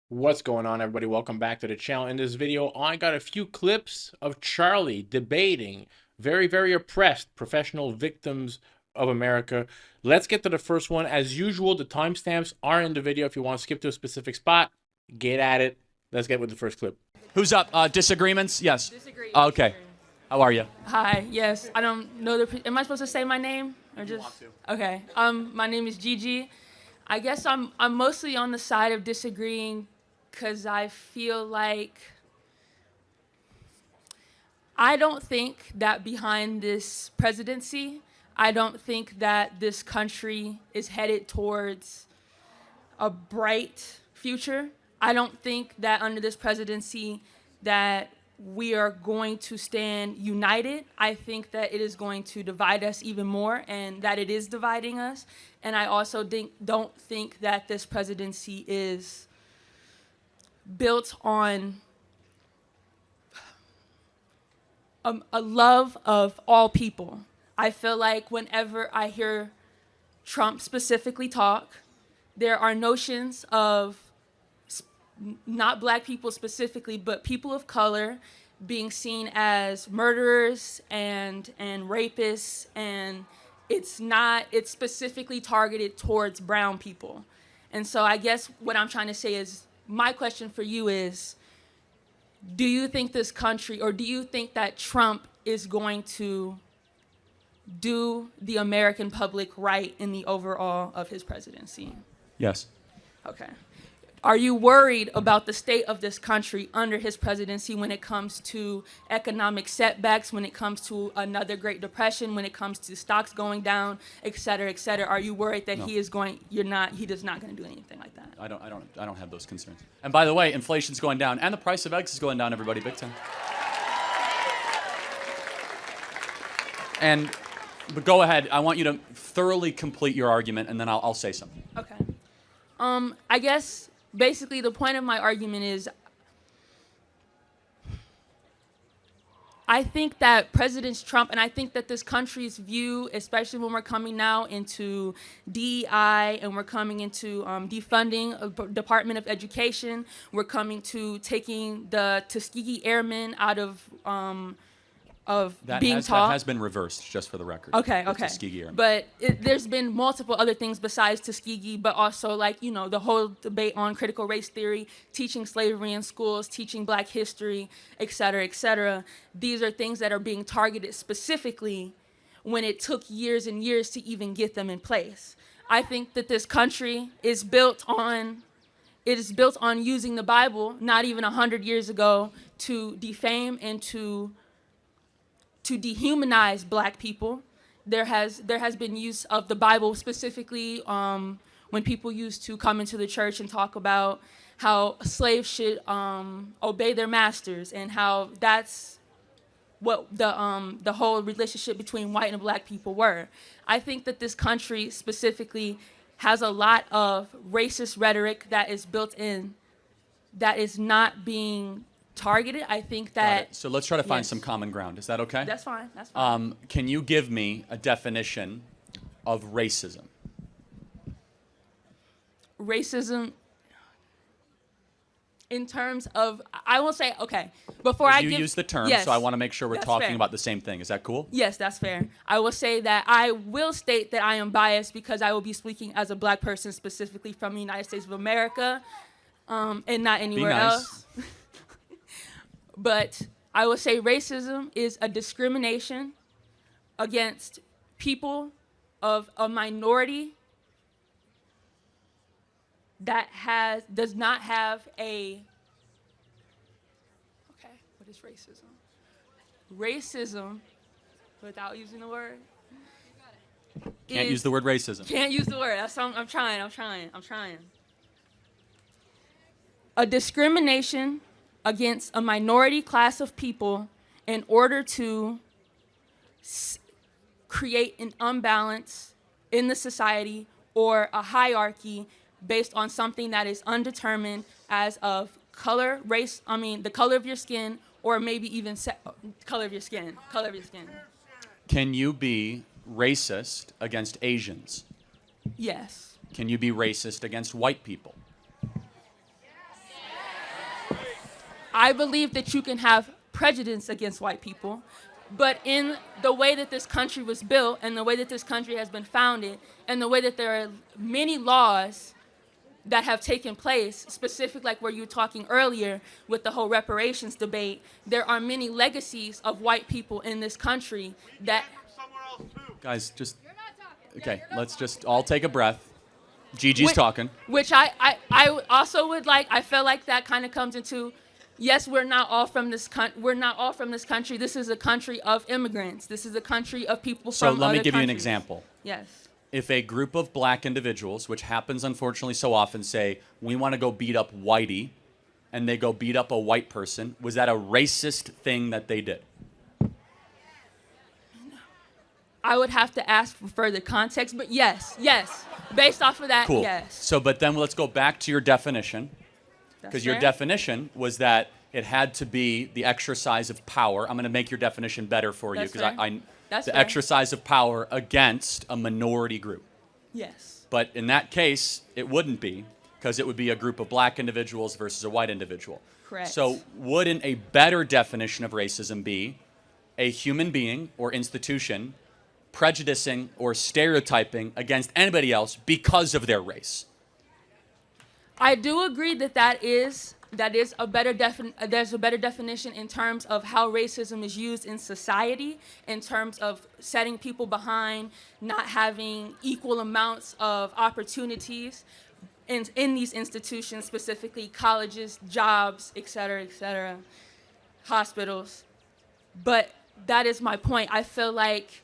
What's going on, everybody? Welcome back to the channel. In this video, I got a few clips of Charlie debating very oppressed professional victims of America. Let's get to the first one. As usual, the timestamps are in the video. If you want to skip to a specific spot, get at it. Let's get with the first clip. Who's up? Disagreements? Yes. Disagree. Okay. How are you? Hi. Yes. I don't know Am I supposed to say my name or just? Want to. Okay. My name is Gigi. I guess I'm mostly on the side of disagreeing, because I feel like I don't think that behind this presidency, I don't think that this country is headed towards a bright future. I don't think that under this presidency that we are going to stand united. I think that it is going to divide us even more, and that it is dividing us. And I also don't think that this presidency is built on a love of all people. I feel like whenever I hear Trump specifically talk, there are notions of not black people specifically, but people of color being seen as murderers and rapists, and it's specifically targeted towards brown people. And so I guess what I'm trying to say is, my question for you is, do you think this country, or do you think that Trump is going to do the American public right in the overall of his presidency? Yes. Okay. Are you worried about the state of this country under his presidency when it comes to economic setbacks, when it comes to another Great Depression, when it comes to stocks going down, et cetera, et cetera? Are you worried that No. he is not going to do anything like that? I don't have those concerns. And by the way, inflation's going down, and the price of eggs is going down, everybody, big time. But go ahead. I want you to thoroughly complete your argument, and then I'll say something. Okay. I guess basically the point of my argument is, I think that President Trump, and I think that this country's view, especially when we're coming now into DEI and we're coming into defunding of Department of Education, we're coming to taking the Tuskegee Airmen out of being taught. That has been reversed, just for the record. Okay. The Tuskegee Airmen. But there's been multiple other things besides Tuskegee, but also, like, the whole debate on critical race theory, teaching slavery in schools, teaching black history, et cetera, et cetera. These are things that are being targeted specifically when it took years and years to even get them in place. I think that this country is built on using the Bible, not even 100 years ago, to defame and to dehumanize black people. There has been use of the Bible specifically when people used to come into the church and talk about how slaves should obey their masters, and how that's what the whole relationship between white and black people were. I think that this country specifically has a lot of racist rhetoric that is built in, that is not being targeted. I think that. So let's try to find Yes. some common ground. Is that okay? That's fine. That's fine. Can you give me a definition of racism? Racism, in terms of, I will say, okay, before I You give. use the term, Yes, so I want to make sure we're that's talking fair. about the same thing. Is that cool? Yes, that's fair. I will say that I will state that I am biased, because I will be speaking as a black person specifically from the United States of America, and not anywhere nice. else. But I will say racism is a discrimination against people of a minority that does not have a. Okay, what is racism? Racism, without using the word. Can't use the word racism. Can't use the word. That's I'm trying. A discrimination against a minority class of people in order to create an imbalance in the society, or a hierarchy based on something that is undetermined, as of color, race, the color of your skin, or maybe even color of your skin. Can you be racist against Asians? Yes. Can you be racist against white people? I believe that you can have prejudice against white people, but in the way that this country was built and the way that this country has been founded and the way that there are many laws that have taken place, specific like where you were talking earlier with the whole reparations debate, there are many legacies of white people in this country that... Guys, just, okay, let's just all take a breath. Gigi's talking. Which I also would like, I feel like that kind of comes into, yes, we're not all from this country. This is a country of immigrants. This is a country of people from other countries. So let me give you an example. Yes. If a group of black individuals, which happens unfortunately so often, say, we want to go beat up whitey, and they go beat up a white person, was that a racist thing that they did? I would have to ask for further context, but yes. Based off of that, cool. Yes. So, but then let's go back to your definition, because your definition was that it had to be the exercise of power. I'm going to make your definition better for you, because the exercise of power against a minority group. Yes. But in that case, it wouldn't be, because it would be a group of black individuals versus a white individual. Correct. So wouldn't a better definition of racism be a human being or institution prejudicing or stereotyping against anybody else because of their race? I do agree that that is a better there's a better definition in terms of how racism is used in society, in terms of setting people behind not having equal amounts of opportunities in these institutions, specifically colleges, jobs, et cetera, hospitals. But that is my point. I feel like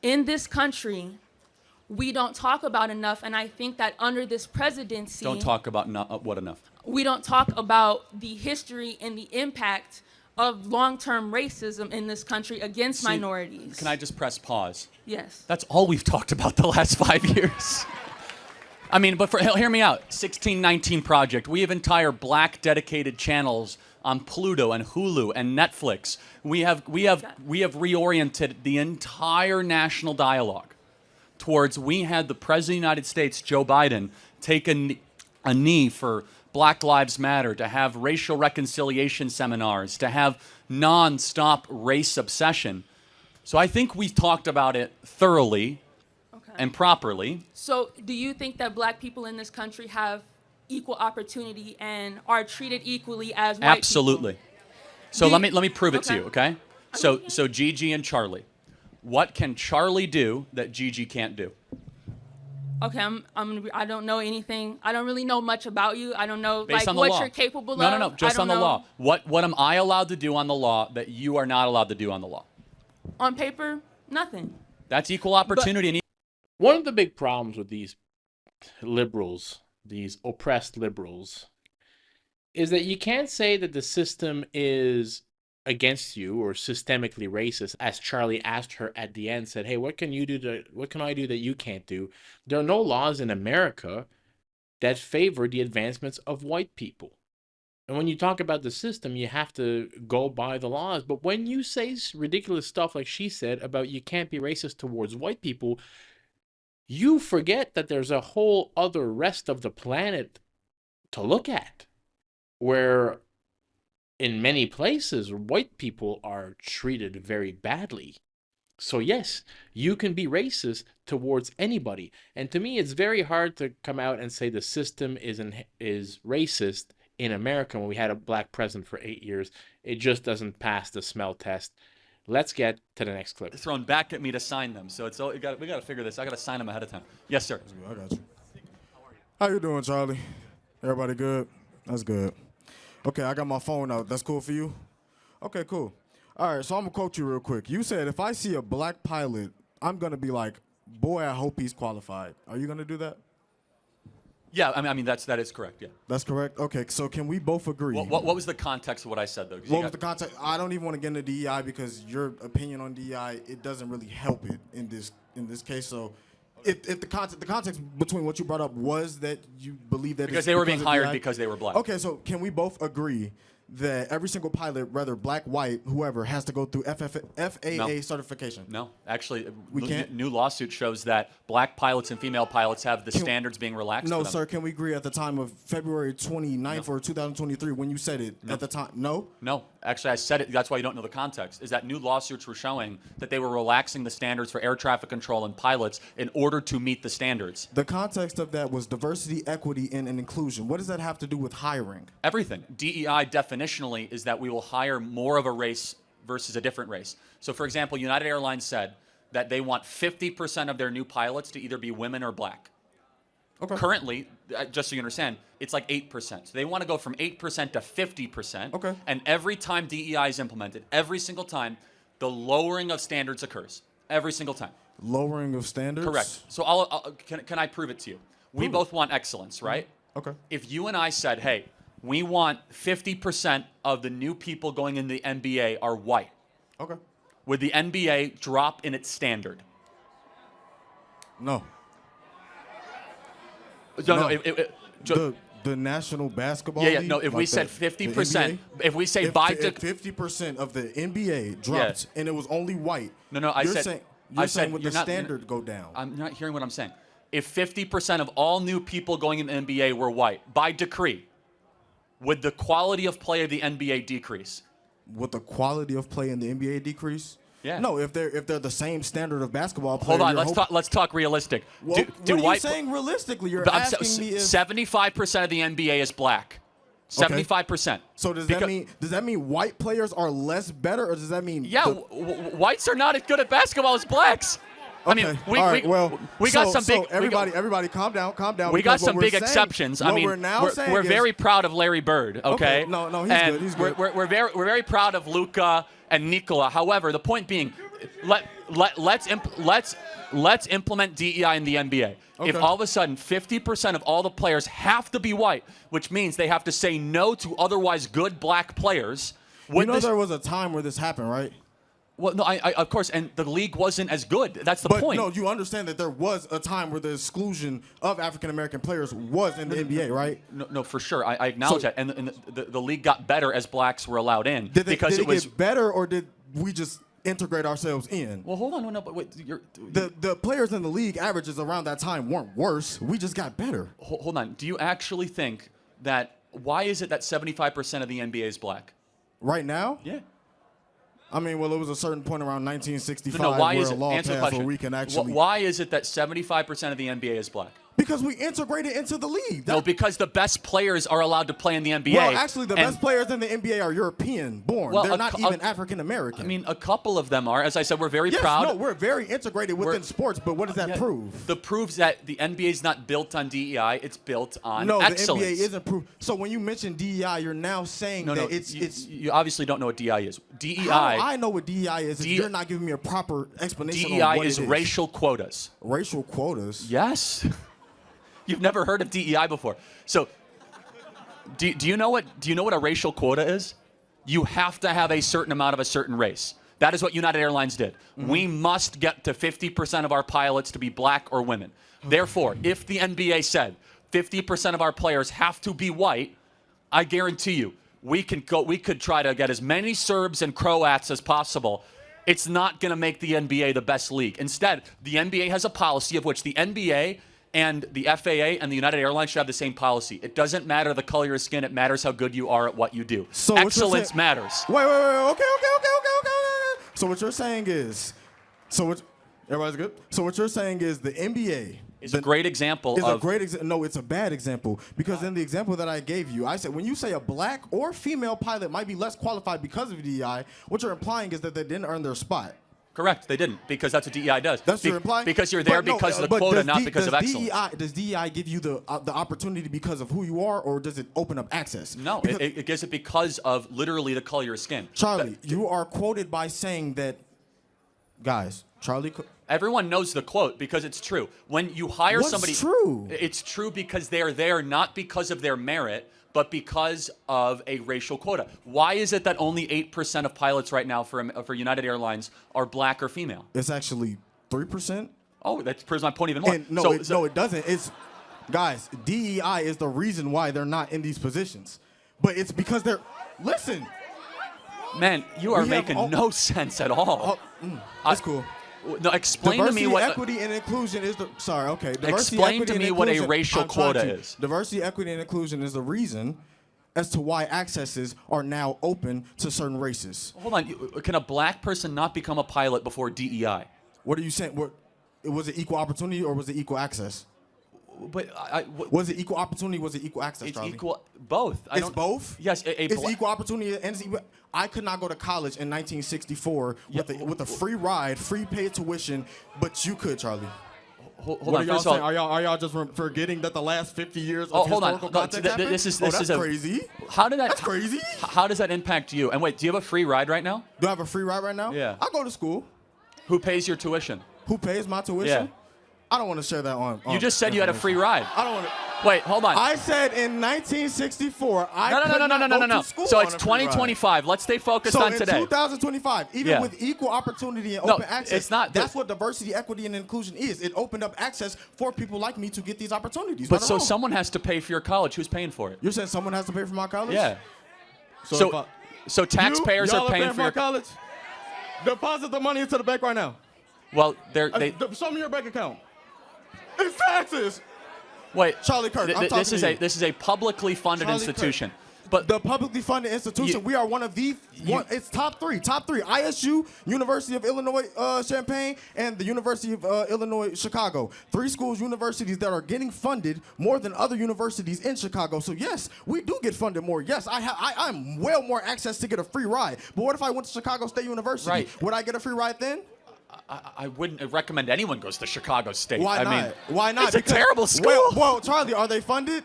in this country, we don't talk about enough, and I think that under this presidency... Don't talk about what enough? We don't talk about the history and the impact of long-term racism in this country against minorities. Can I just press pause? Yes. That's all we've talked about the last 5 years. I mean, but hear me out. 1619 Project. We have entire black dedicated channels on Pluto and Hulu and Netflix. We have reoriented the entire national dialogue towards, we had the President of the United States, Joe Biden, take a knee for Black Lives Matter, to have racial reconciliation seminars, to have non-stop race obsession. So I think we've talked about it thoroughly and properly. So do you think that black people in this country have equal opportunity and are treated equally as white Absolutely. people? So let me prove it to you, okay? So Gigi and Charlie. What can Charlie do that Gigi can't do? Okay, I don't know anything. I don't really know much about you. I don't know Based on the what law. you're capable of. No, just on the law. What am I allowed to do on the law that you are not allowed to do on the law? On paper, nothing. That's equal opportunity. One of the big problems with these liberals, these oppressed liberals, is that you can't say that the system is against you or systemically racist. As Charlie asked her at the end, said, hey, what can I do that you can't do? There are no laws in America that favor the advancements of white people. And when you talk about the system, you have to go by the laws. But when you say ridiculous stuff like she said about you can't be racist towards white people, you forget that there's a whole other rest of the planet to look at, where in many places, white people are treated very badly. So yes, you can be racist towards anybody. And to me, it's very hard to come out and say the system is racist in America when we had a black president for 8 years. It just doesn't pass the smell test. Let's get to the next clip. Thrown back at me to sign them. So we got to figure this. I got to sign them ahead of time. Yes, sir. I got you. How you doing, Charlie? Everybody good? That's good. Okay, I got my phone out. That's cool for you? Okay, cool. All right, so I'm going to quote you real quick. You said, if I see a black pilot, I'm going to be like, boy, I hope he's qualified. Are you going to do that? Yeah, I mean that is correct, yeah. That's correct? Okay, so can we both agree? What was the context of what I said, though? What was the context? I don't even want to get into DEI because your opinion on DEI, it doesn't really help it in this case. So if the context between what you brought up was that you believe that because they were being hired because they were black. Okay, so can we both agree that every single pilot, whether black, white, whoever, has to go through FAA certification? No, actually, We can't? new lawsuit shows that black pilots and female pilots have the standards being relaxed. No, for them. sir. Can we agree at the time of February 29th or 2023 when you said it at the time? No? No, actually, I said it. That's why you don't know the context. Is that new lawsuits were showing that they were relaxing the standards for air traffic control and pilots in order to meet the standards. The context of that was diversity, equity, and inclusion. What does that have to do with hiring? Everything. DEI definitionally is that we will hire more of a race versus a different race. So, for example, United Airlines said that they want 50% of their new pilots to either be women or black. Okay. Currently, just so you understand, it's like 8%. So they want to go from 8% to 50%. Okay. And every time DEI is implemented, every single time, the lowering of standards occurs. Every single time. Lowering of standards? Correct. So can I prove it to you? We both want excellence, right? Okay. If you and I said, hey, we want 50% of the new people going in the NBA are white, Okay. would the NBA drop in its standard? No. No. The National Basketball Yeah. League, No, if we like said the 50%, NBA, if we say if 50% of the NBA dropped and it was only white. No, I you're said- saying, I you're said saying would you're the not- standard go down? I'm not hearing what I'm saying. If 50% of all new people going in the NBA were white, by decree, would the quality of play of the NBA decrease? Would the quality of play in the NBA decrease? Yeah. No, if they're the same standard of basketball player. Hold on, let's talk realistic. Well, do what are white you saying realistically? You're But asking me if 75% of the NBA is black. 75%. So does that mean white players are less better, or does that mean whites are not as good at basketball as blacks. I mean, we got some big. Everybody, calm down. We got because some what big we're saying- exceptions. I what mean, we're now saying we're is- very proud of Larry Bird. Okay. No, he's and good. He's good. We're very proud of Luka and Nikola. However, the point being, let's implement DEI in the NBA. If all of a sudden 50% of all the players have to be white, which means they have to say no to otherwise good black players. You know there was a time where this happened, right? Well, no, I of course, and the league wasn't as good. That's the point. No, you understand that there was a time where the exclusion of African American players was in the NBA, right? No, for sure. I acknowledge that. And the league got better as blacks were allowed in. Did it get better, or did we just integrate ourselves in? Well, hold on. No, but wait. The players in the league averages around that time weren't worse. We just got better. Hold on. Do you actually think that, why is it that 75% of the NBA is black? Right now? Yeah. I mean, well, it was a certain point around 1965 why where is a it? law Answer the passed question. where we can actually... Why is it that 75% of the NBA is black? Because we integrated into the league. No, because the best players are allowed to play in the NBA. Well, actually, the best players in the NBA are European-born. Well, They're not even African-American. I mean, a couple of them are. As I said, we're very proud. No, we're very integrated within sports, but what does that prove? That proves that the NBA is not built on DEI. It's built on excellence. No, the NBA isn't proof. So when you mention DEI, you're now saying that it's... You obviously don't know what DEI is. DEI... How do I know what DEI is if you're not giving me a proper explanation DEI on what is racial quotas. Racial quotas? Yes. You've never heard of DEI before. So, do you know what a racial quota is? You have to have a certain amount of a certain race. That is what United Airlines did. Mm-hmm. We must get to 50% of our pilots to be black or women. Okay. Therefore, if the NBA said 50% of our players have to be white, I guarantee you, we could try to get as many Serbs and Croats as possible. It's not going to make the NBA the best league. Instead, the NBA has a policy of which the NBA and the FAA and the United Airlines should have the same policy. It doesn't matter the color of your skin. It matters how good you are at what you do. So excellence matters. Wait. Okay. So what you're saying is, everybody's good? So what you're saying is the NBA is a great example of... No, it's a bad example. Because in the example that I gave you, I said when you say a black or female pilot might be less qualified because of DEI, what you're implying is that they didn't earn their spot. Correct, they didn't, because that's what DEI does. That's what you're implying? Because you're there because of the quota, not because of excellence. Does DEI give you the opportunity because of who you are, or does it open up access? No, it gives it because of literally the color of your skin. Charlie, you are quoted by saying that, guys, Charlie... Everyone knows the quote because it's true. When you hire somebody... What's true? It's true because they are there not because of their merit, but because of a racial quota. Why is it that only 8% of pilots right now for United Airlines are black or female? It's actually 3%. Oh, that proves my point even more. And no, it doesn't. Guys, DEI is the reason why they're not in these positions. But it's because they're, listen. Man, you are We have making no sense at all. That's cool. No, explain Diversity, to me what. equity, and inclusion is the. Sorry, okay. Diversity, Explain equity, to me and what a inclusion- racial I'm trying quota to. is. Diversity, equity, and inclusion is the reason as to why accesses are now open to certain races. Hold on. Can a black person not become a pilot before DEI? What are you saying? Was it equal opportunity or was it equal access? But Was it equal opportunity? Was it equal access? it's Charlie? equal. Both. It's both. Yes. It's equal opportunity and it's equal. I could not go to college in 1964 with a free ride, free paid tuition, but you could, Charlie. Hold What on. are y'all First of saying? all, Are y'all just forgetting that the last 50 years of hold on. historical No, context happened? this is that's a crazy. How did that? That's crazy. How does that impact you? And wait, do you have a free ride right now? Do I have a free ride right now? Yeah. I go to school. Who pays your tuition? Who pays my tuition? Yeah. I don't want to share that on. You just said you had a free ride. I don't want to. Wait, hold on. I said in 1964, I No. could not go to school So on it's a free ride. 2025. Let's stay focused So on in today. 2025, even Yeah. with equal opportunity and No, open access, it's not- that's what diversity, equity, and inclusion is. It opened up access for people like me to get these opportunities. But Right or so wrong? someone has to pay for your college. Who's paying for it? You're saying someone has to pay for my college? Yeah. So, if I- So taxpayers y'all are paying for my your college? Deposit the money into the bank right now. Well, Show me your bank account. It's taxes. wait. Charlie Kirk, I'm talking this is to a you. this is a publicly funded Charlie institution. Kirk. But The publicly funded institution, You- we are one of the, it's top three. ISU, University of Illinois Champaign, and the University of Illinois Chicago. 3 schools, universities that are getting funded more than other universities in Chicago. So yes, we do get funded more. Yes, I'm well more access to get a free ride. But what if I went to Chicago State University? Right. Would I get a free ride then? I wouldn't recommend anyone goes to Chicago State. Why I not? mean, Why not? It's a terrible school. Well, Charlie, are they funded?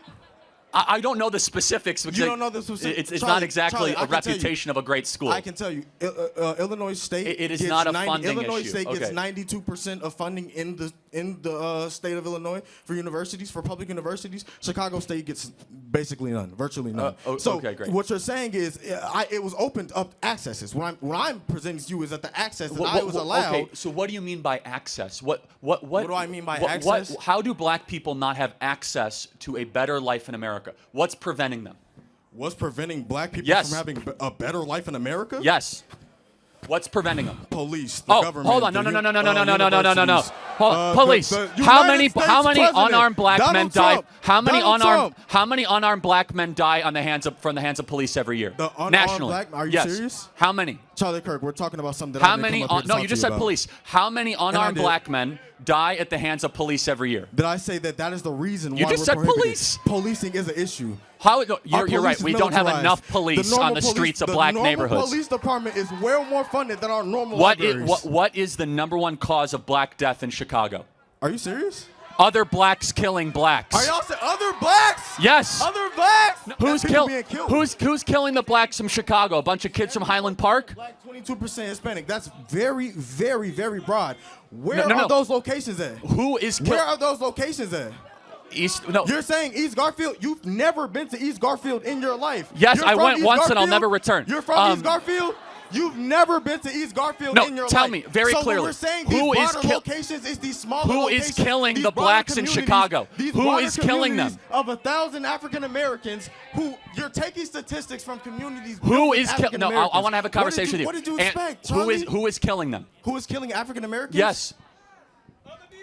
I don't know the specifics. Because You don't know the specifics? It's Charlie, not exactly Charlie, I a can tell you. reputation of a great school. I can tell you, Illinois State. It is gets not a funding Illinois issue. State gets Okay. 92% of funding in the state of Illinois for universities, for public universities. Chicago State gets basically none, virtually none. So okay, great. what you're saying is, it was opened up accesses. What I'm presenting to you is that the access that I was allowed. Okay, so what do you mean by access? What do I mean by access? How do black people not have access to a better life in America? What's preventing them? Was preventing black people Yes. from having a better life in America? Yes. What's preventing them? Police, the government. Hold on. No. universities. Police. the How United many States president, unarmed black Donald men die? Trump. How many Donald unarmed Trump. how many unarmed black men die from the hands of police every year? The unarmed Nationally. black- are you yes. serious? How many? Charlie Kirk, we're talking about something that How I didn't many come up here to no, talk you to just said about. police. How many unarmed did. black men die at the hands of police every year? Did I say that is the reason You why just we're said prohibited? police. Policing is an issue. How no, Our you're right. police is We don't have militarized. enough police on the streets of black The neighborhoods. normal police department is well more funded than our normal libraries. What is the #1 cause of black death in Chicago? Are you serious? Other blacks killing blacks. Are y'all saying other blacks? Yes. Other blacks? Who's People kill, being killed. Who's killing the blacks from Chicago? A bunch of kids from Highland Park? Black, 22% Hispanic. That's very, very, very broad. Where No. are those locations at? Who is Where killing are those locations at? East? No. You're saying East Garfield? You've never been to East Garfield in your life. Yes, You're I from went East once and I'll Garfield? never return. You're from East Garfield? You've never been to East Garfield No, in your life. tell me very so clearly, When we're saying who these is broader kill- locations is these smaller Who locations, is killing these the broader blacks in communities, Chicago? These Who broader is killing them? communities Of 1,000 African Americans who you're taking statistics from communities. Who built with is killing? No, I African-Americans. want to have a conversation with you. What did you And expect, who is Charlie? who is killing them? Who is killing African Americans? Yes.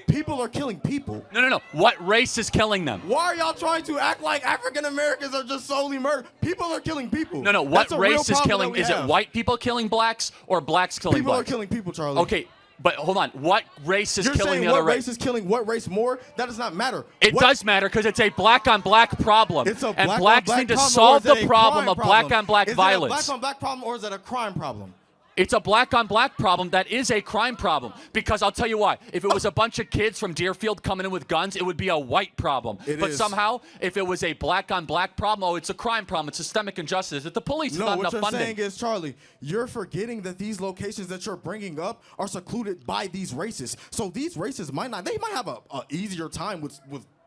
People are killing people. No. What race is killing them? Why are y'all trying to act like African Americans are just solely murdered? People are killing people. No. What That's a real race is problem killing? that we Is it have. white people killing blacks or blacks killing People are blacks? killing people, Charlie. Okay, but hold on. What race is You're killing saying the what other race is killing what race more? That does not matter. It What- does matter because it's a black on black problem. It's a and black blacks on black need to problem, solve or is it the a problem crime of black on black Is it violence. a black on black problem or is it a crime problem? It's a black on black problem that is a crime problem. Because I'll tell you why. If it was a bunch of kids from Deerfield coming in with guns, it would be a white problem. It but is. somehow, if it was a black on black problem, oh, it's a crime problem. It's systemic injustice. It's the police. It's No, not what enough you're funding. saying is, Charlie, you're forgetting that these locations that you're bringing up are secluded by these races. So these races might have a easier time with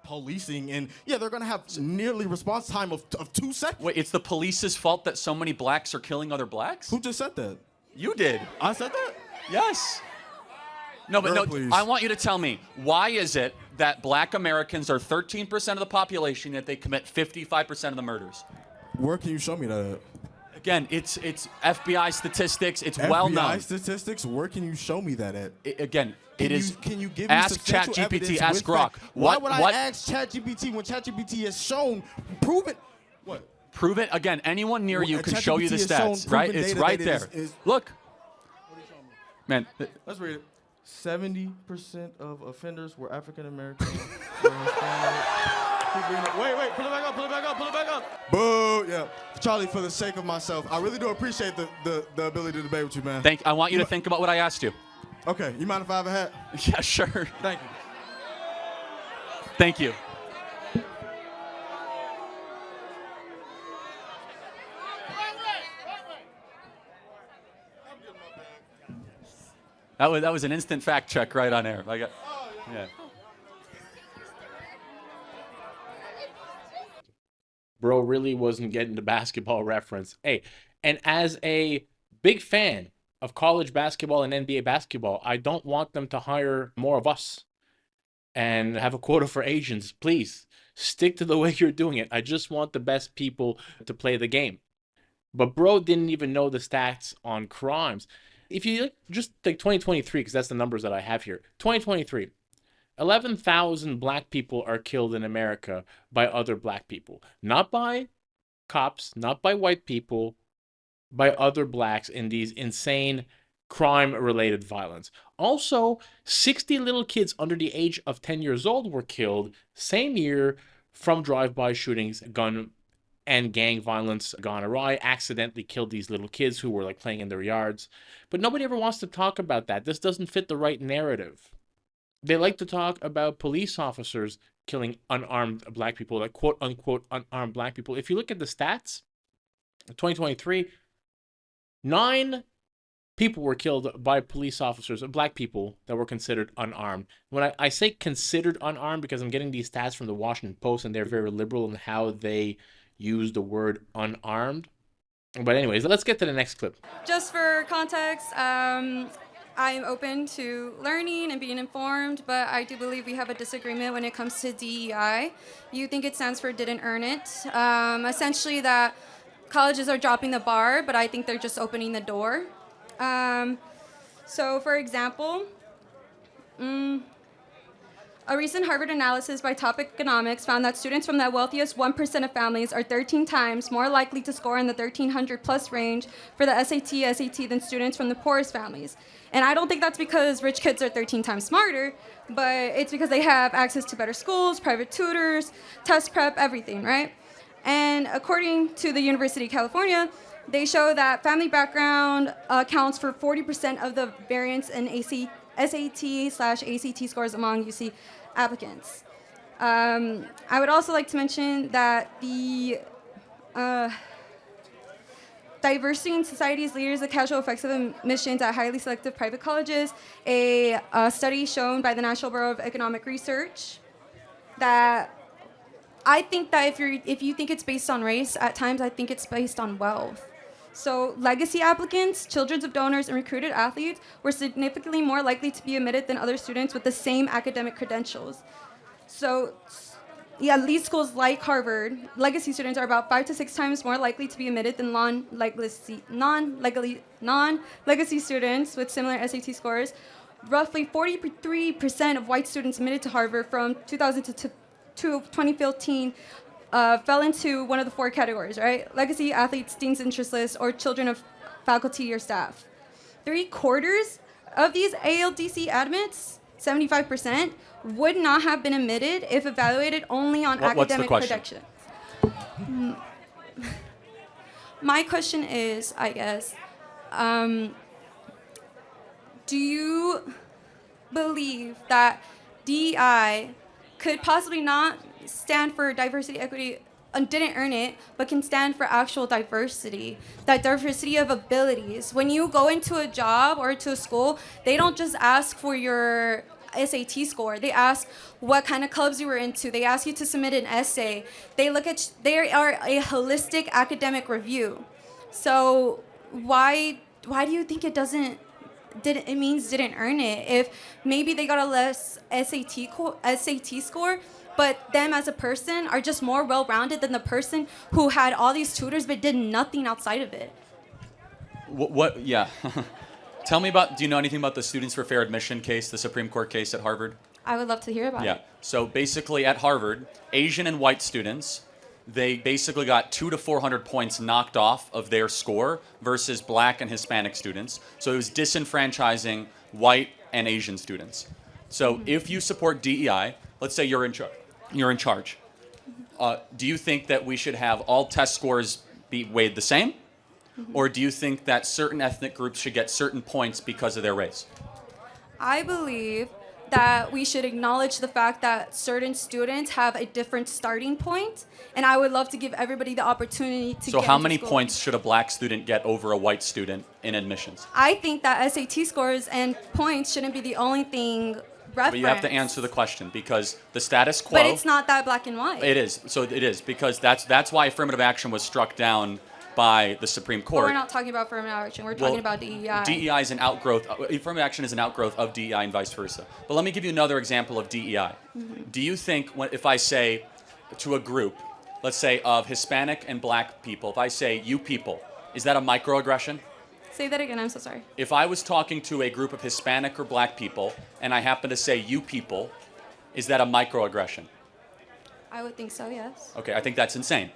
policing, and yeah, they're gonna have nearly response time of 2 seconds. Wait, it's the police's fault that so many blacks are killing other blacks? Who just said that? You did. I said that? Yes. No, but Girl, no, please. I want you to tell me, why is it that black Americans are 13% of the population, yet they commit 55% of the murders? Where can you show me that at? Again, it's FBI statistics. It's well known. FBI statistics? Where can you show me that at? Can you give me ask substantial ChatGPT, evidence ask with Grok. fact? Why would I ask ChatGPT when ChatGPT has shown, proven, what? Prove it. Again, anyone near you can ChatGPT show you the has shown stats, right? proven It's data right that there. is- Look. Man. Let's read it. 70% of offenders were African American. Wait, pull it back up. Boo, yeah. Charlie, for the sake of myself, I really do appreciate the ability to debate with you, man. I want you to think about what I asked you. Okay, you mind if I have a hat? Yeah, sure. Thank you. Thank you. That was an instant fact check right on air. Yeah. Bro really wasn't getting the basketball reference. Hey, and as a big fan of college basketball and NBA basketball, I don't want them to hire more of us and have a quota for Asians. Please stick to the way you're doing it. I just want the best people to play the game. But bro didn't even know the stats on crimes. If you just take 2023, because that's the numbers that I have here. 2023, 11,000 black people are killed in America by other black people. Not by cops, not by white people, by other blacks in these insane crime-related violence. Also, 60 little kids under the age of 10 years old were killed same year from drive-by shootings, gun and gang violence gone awry, accidentally killed these little kids who were like playing in their yards. But nobody ever wants to talk about that. This doesn't fit the right narrative. They like to talk about police officers killing unarmed black people, like quote unquote unarmed black people. If you look at the stats, in 2023, 9 people were killed by police officers, black people that were considered unarmed. When I say considered unarmed, because I'm getting these stats from the Washington Post, and they're very liberal in how they use the word unarmed. But anyways, let's get to the next clip. Just for context, I am open to learning and being informed, but I do believe we have a disagreement when it comes to DEI. You think it stands for didn't earn it. Essentially that colleges are dropping the bar, but I think they're just opening the door. So for example, a recent Harvard analysis by Top Economics found that students from the wealthiest 1% of families are 13 times more likely to score in the 1300 plus range for the SAT than students from the poorest families. And I don't think that's because rich kids are 13 times smarter, but it's because they have access to better schools, private tutors, test prep, everything, right? And according to the University of California, they show that family background accounts for 40% of the variance in SAT/ACT scores among UC applicants. I would also like to mention that the Diversity in Society's Leaders, the Casual Effects of Admissions at Highly Selective Private Colleges, a study shown by the National Bureau of Economic Research, that I think that if you think it's based on race, at times I think it's based on wealth. So legacy applicants, children of donors, and recruited athletes were significantly more likely to be admitted than other students with the same academic credentials. So yeah, elite schools like Harvard, legacy students are about 5 to 6 times more likely to be admitted than non-legacy students with similar SAT scores. Roughly 43% of white students admitted to Harvard from 2000 to 2015 fell into one of the 4 categories, right? Legacy, athletes, dean's interest list, or children of faculty or staff. 3/4 of these ALDC admits, 75%, would not have been admitted if evaluated only on academic credentials. My question is, I guess, do you believe that DEI could possibly not stand for diversity, equity, and didn't earn it, but can stand for actual diversity, that diversity of abilities? When you go into a job or to a school, they don't just ask for your SAT score. They ask what kind of clubs you were into. They ask you to submit an essay. They are a holistic academic review. So why do you think it means didn't earn it? If maybe they got a less SAT score, but them as a person are just more well-rounded than the person who had all these tutors but did nothing outside of it. What yeah. Tell me about, do you know anything about the Students for Fair Admission case, the Supreme Court case at Harvard? I would love to hear about Yeah. it. So basically at Harvard, Asian and white students, they basically got 200 to 400 points knocked off of their score versus black and Hispanic students. So it was disenfranchising white and Asian students. So if you support DEI, let's say you're in charge. Do you think that we should have all test scores be weighed the same? Or do you think that certain ethnic groups should get certain points because of their race? I believe that we should acknowledge the fact that certain students have a different starting point, and I would love to give everybody the opportunity to So get how into many school. points should a black student get over a white student in admissions? I think that SAT scores and points shouldn't be the only thing referenced. But you have to answer the question because the status quo. But it's not that black and white. It is. So it is because that's why affirmative action was struck down by the Supreme But Court. we're not talking about affirmative action. We're talking about DEI. DEI is an outgrowth. Affirmative action is an outgrowth of DEI and vice versa. But let me give you another example of DEI. Do you think if I say to a group, let's say of Hispanic and black people, if I say you people, is that a microaggression? Say that again. I'm so sorry. If I was talking to a group of Hispanic or black people and I happen to say you people, is that a microaggression? I would think so, yes. Okay, I think that's insane.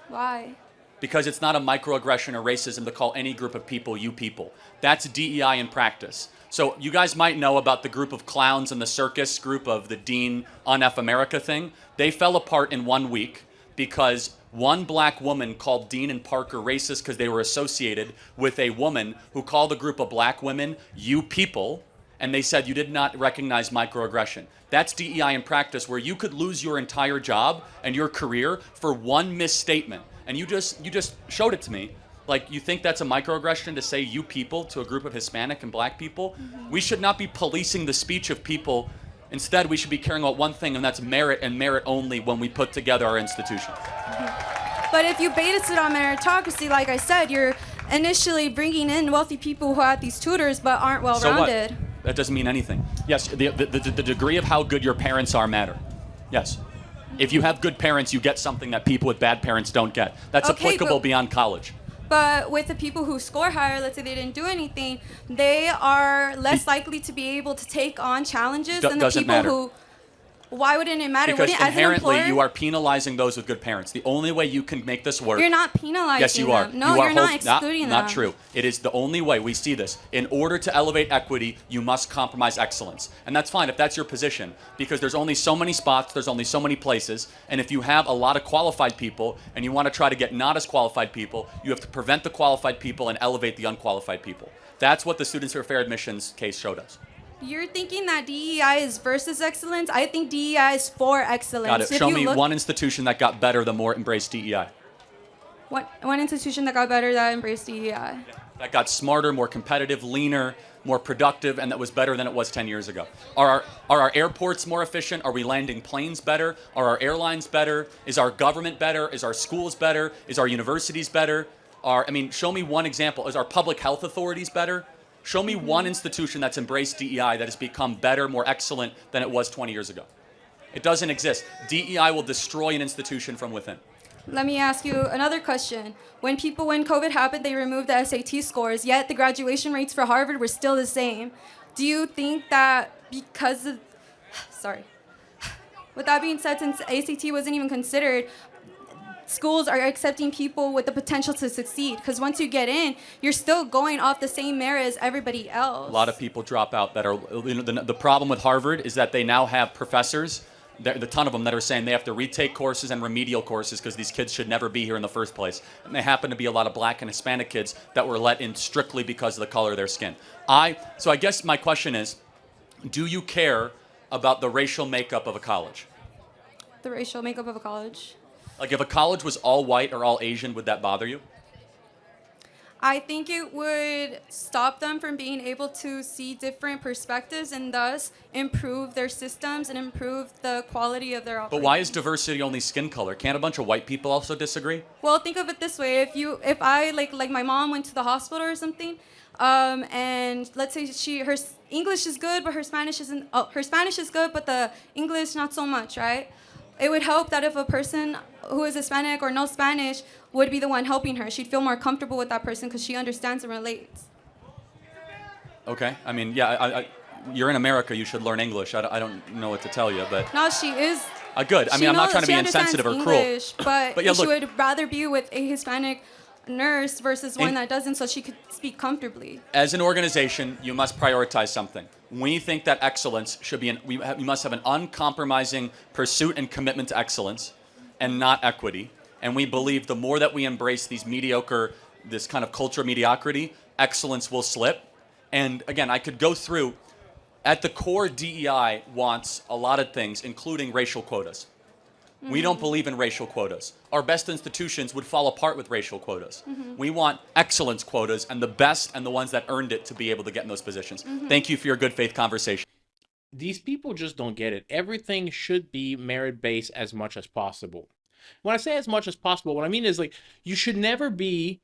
Why? Because it's not a microaggression or racism to call any group of people you people. That's DEI in practice. So you guys might know about the group of clowns in the circus group of the Dean on F America thing. They fell apart in 1 week because one black woman called Dean and Parker racist because they were associated with a woman who called a group of black women you people, and they said you did not recognize microaggression. That's DEI in practice, where you could lose your entire job and your career for one misstatement. And you just showed it to me. Like, you think that's a microaggression to say you people to a group of Hispanic and black people? We should not be policing the speech of people. Instead, we should be caring about one thing, and that's merit and merit only when we put together our institutions. But if you base it on meritocracy, like I said, you're initially bringing in wealthy people who have these tutors but aren't well-rounded. So what? That doesn't mean anything. Yes, the degree of how good your parents are matter. Yes. If you have good parents, you get something that people with bad parents don't get. That's Okay, applicable but- beyond college. But with the people who score higher, let's say they didn't do anything, they are less likely to be able to take on challenges than the Doesn't people matter. who. Why wouldn't it matter? Because Wouldn't, as an inherently, employer, you are penalizing those with good parents. The only way you can make this work. You're not penalizing Yes, you are. them. No, You are you're not excluding them. Not true. It is the only way. We see this. In order to elevate equity, you must compromise excellence. And that's fine if that's your position, because there's only so many spots, there's only so many places, and if you have a lot of qualified people and you want to try to get not as qualified people, you have to prevent the qualified people and elevate the unqualified people. That's what the Students for Fair Admissions case showed us. You're thinking that DEI is versus excellence. I think DEI is for excellence. Got it. If Show you me look- one institution that got better the more it embraced DEI. One institution that got better that embraced DEI. That got smarter, more competitive, leaner, more productive, and that was better than it was 10 years ago. Are our airports more efficient? Are we landing planes better? Are our airlines better? Is our government better? Is our schools better? Is our universities better? Show me one example. Is our public health authorities better? Show me one institution that's embraced DEI that has become better, more excellent than it was 20 years ago. It doesn't exist. DEI will destroy an institution from within. Let me ask you another question. When COVID happened, they removed the SAT scores, yet the graduation rates for Harvard were still the same. Do you think that because of, with that being said, since ACT wasn't even considered, schools are accepting people with the potential to succeed? Because once you get in, you're still going off the same merit as everybody else. A lot of people drop out that are, the problem with Harvard is that they now have professors, the ton of them that are saying they have to retake courses and remedial courses because these kids should never be here in the first place. And they happen to be a lot of black and Hispanic kids that were let in strictly because of the color of their skin. So I guess my question is, do you care about the racial makeup of a college? The racial makeup of a college? Like if a college was all white or all Asian, would that bother you? I think it would stop them from being able to see different perspectives and thus improve their systems and improve the quality of their But operations. why is diversity only skin color? Can't a bunch of white people also disagree? Well, think of it this way: if I like my mom went to the hospital or something, and let's say her English is good, but her Spanish isn't. Oh, her Spanish is good, but the English not so much, right? It would help that if a person who is Hispanic or no Spanish would be the one helping her. She'd feel more comfortable with that person because she understands and relates. Okay. I mean, yeah, you're in America. You should learn English. I don't know what to tell you, but No, she is. good. I mean, I'm not trying to be insensitive or cruel. English, but yeah, she look, would rather be with a Hispanic nurse versus one And- that doesn't, so she could speak comfortably. as an organization, you must prioritize something. We think that excellence should be we must have an uncompromising pursuit and commitment to excellence and not equity. And we believe the more that we embrace this kind of culture of mediocrity, excellence will slip. And again, I could go through, at the core, DEI wants a lot of things, including racial quotas. We don't believe in racial quotas. Our best institutions would fall apart with racial quotas. We want excellence quotas and the best and the ones that earned it to be able to get in those positions. Thank you for your good faith conversation. These people just don't get it. Everything should be merit-based as much as possible. When I say as much as possible, what I mean is, like, you should never be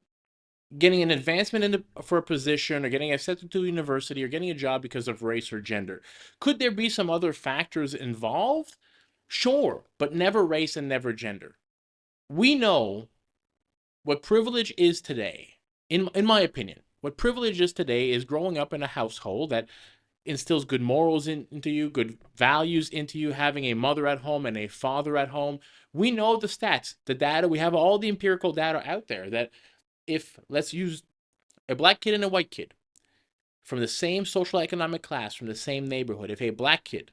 getting an advancement for a position or getting accepted to a university or getting a job because of race or gender. Could there be some other factors involved? Sure, but never race and never gender. We know what privilege is today. In my opinion, what privilege is today is growing up in a household that instills good morals into you, good values into you, having a mother at home and a father at home. We know the stats, the data. We have all the empirical data out there that if, let's use a black kid and a white kid from the same social economic class, from the same neighborhood, if a black kid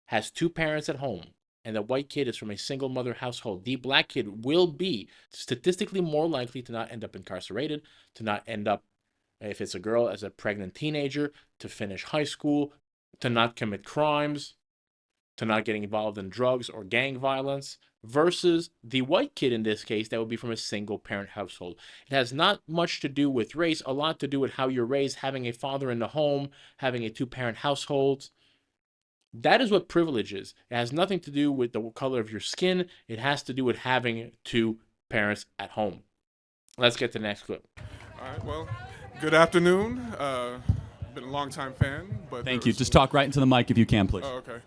has two parents at home and the white kid is from a single mother household, the black kid will be statistically more likely to not end up incarcerated, to not end up, if it's a girl, as a pregnant teenager, to finish high school, to not commit crimes, to not getting involved in drugs or gang violence, versus the white kid in this case that would be from a single parent household. It has not much to do with race, a lot to do with how you're raised, having a father in the home, having a two-parent household. That is what privilege is. It has nothing to do with the color of your skin. It has to do with having two parents at home. Let's get to the next clip. All right, well, good afternoon. Been a long-time fan, but Thank you. Just talk right into the mic if you can, please. Oh, okay.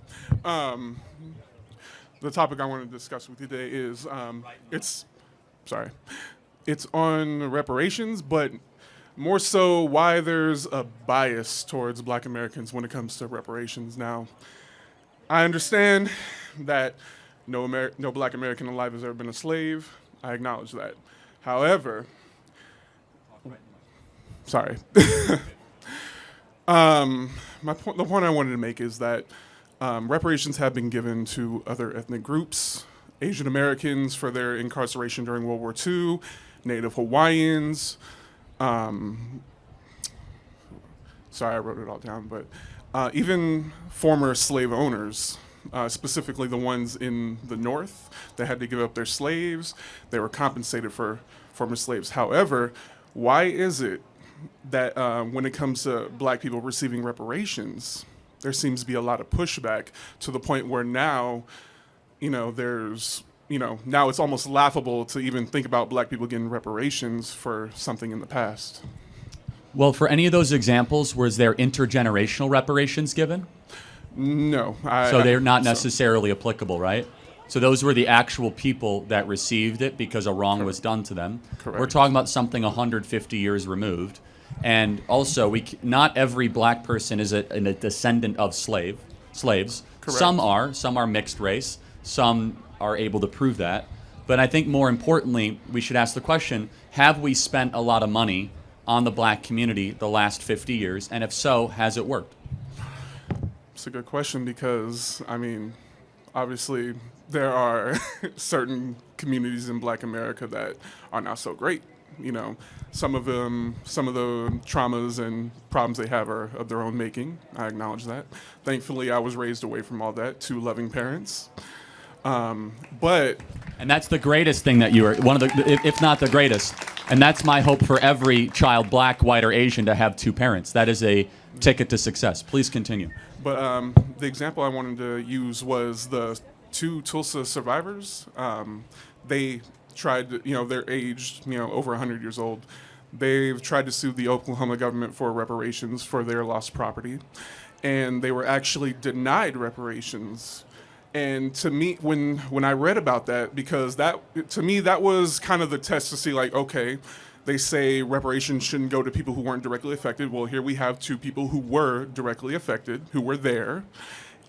The topic I want to discuss with you today is it's on reparations, but more so why there's a bias towards Black Americans when it comes to reparations. Now, I understand that no Black American alive has ever been a slave. I acknowledge that. However, sorry. The point I wanted to make is that reparations have been given to other ethnic groups, Asian Americans for their incarceration during World War II, Native Hawaiians. Sorry, I wrote it all down, but even former slave owners, specifically the ones in the North that had to give up their slaves, they were compensated for former slaves. However, why is it that when it comes to Black people receiving reparations, there seems to be a lot of pushback to the point where now, now it's almost laughable to even think about Black people getting reparations for something in the past? Well, for any of those examples, was there intergenerational reparations given? No. So they're not necessarily applicable, right? So those were the actual people that received it because a wrong was done to them. Correct. We're talking about something 150 years removed. And also, not every Black person is a descendant of slaves. Correct. Some are mixed race. Some are able to prove that. But I think more importantly, we should ask the question, have we spent a lot of money on the Black community the last 50 years? And if so, has it worked? It's a good question because, obviously there are certain communities in Black America that are not so great. Some of the traumas and problems they have are of their own making. I acknowledge that. Thankfully, I was raised away from all that, 2 loving parents. And that's the greatest thing that you are, one of the, if not the greatest. And that's my hope for every child, black, white, or Asian, to have 2 parents. That is a ticket to success. Please continue. But the example I wanted to use was the 2 Tulsa survivors. They tried to, they're aged, over 100 years old. They've tried to sue the Oklahoma government for reparations for their lost property. And they were actually denied reparations. And to me, when I read about that, because to me, that was kind of the test to see, like, okay, they say reparations shouldn't go to people who weren't directly affected. Well, here we have 2 people who were directly affected, who were there,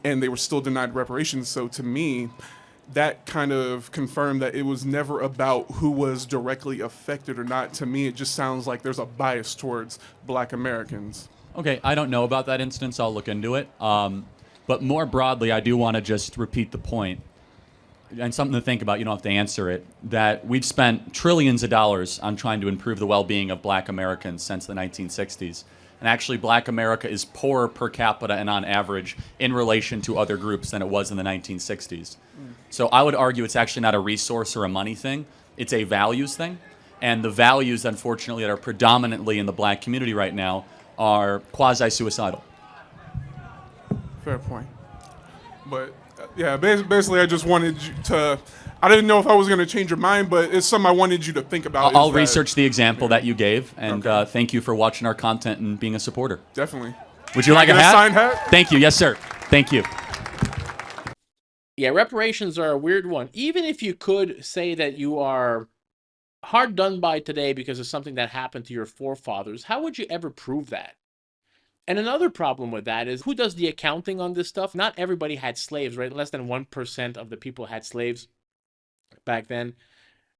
and they were still denied reparations. So to me, that kind of confirmed that it was never about who was directly affected or not. To me, it just sounds like there's a bias towards black Americans. Okay, I don't know about that instance. I'll look into it. But more broadly, I do want to just repeat the point, and something to think about, you don't have to answer it, that we've spent trillions of dollars on trying to improve the well-being of black Americans since the 1960s. And actually, black America is poorer per capita and on average in relation to other groups than it was in the 1960s. So I would argue it's actually not a resource or a money thing. It's a values thing. And the values, unfortunately, that are predominantly in the black community right now are quasi-suicidal. Fair point. But yeah, basically, I just wanted you to. I didn't know if I was going to change your mind, but it's something I wanted you to think about. I'll research the example that you gave, and Okay. thank you for watching our content and being a supporter. Definitely. Would you Can I like a get a hat? signed hat? Thank you. Yes, sir. Thank you. Yeah, reparations are a weird one. Even if you could say that you are hard done by today because of something that happened to your forefathers, how would you ever prove that? And another problem with that is who does the accounting on this stuff? Not everybody had slaves, right? Less than 1% of the people had slaves back then.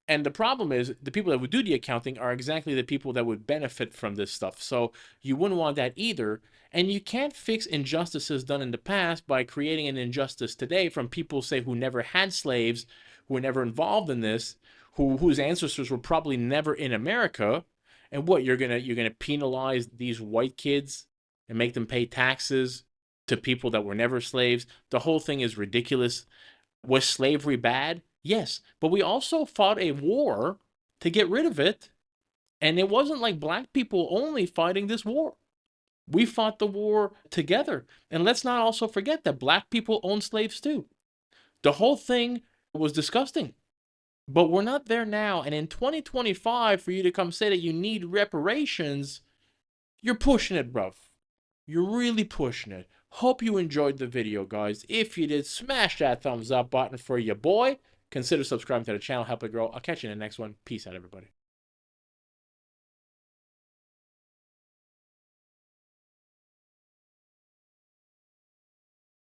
And the problem is the people that would do the accounting are exactly the people that would benefit from this stuff. So you wouldn't want that either. And you can't fix injustices done in the past by creating an injustice today from people, say, who never had slaves, who were never involved in this, whose ancestors were probably never in America. And what, you're gonna penalize these white kids and make them pay taxes to people that were never slaves? The whole thing is ridiculous. Was slavery bad? Yes, but we also fought a war to get rid of it, and it wasn't like black people only fighting this war. We fought the war together. And let's not also forget that black people owned slaves too. The whole thing was disgusting. But we're not there now, and in 2025, for you to come say that you need reparations, you're pushing it, bruv. You're really pushing it. Hope you enjoyed the video, guys. If you did, smash that thumbs up button for your boy. Consider subscribing to the channel, help it grow. I'll catch you in the next one. Peace out, everybody.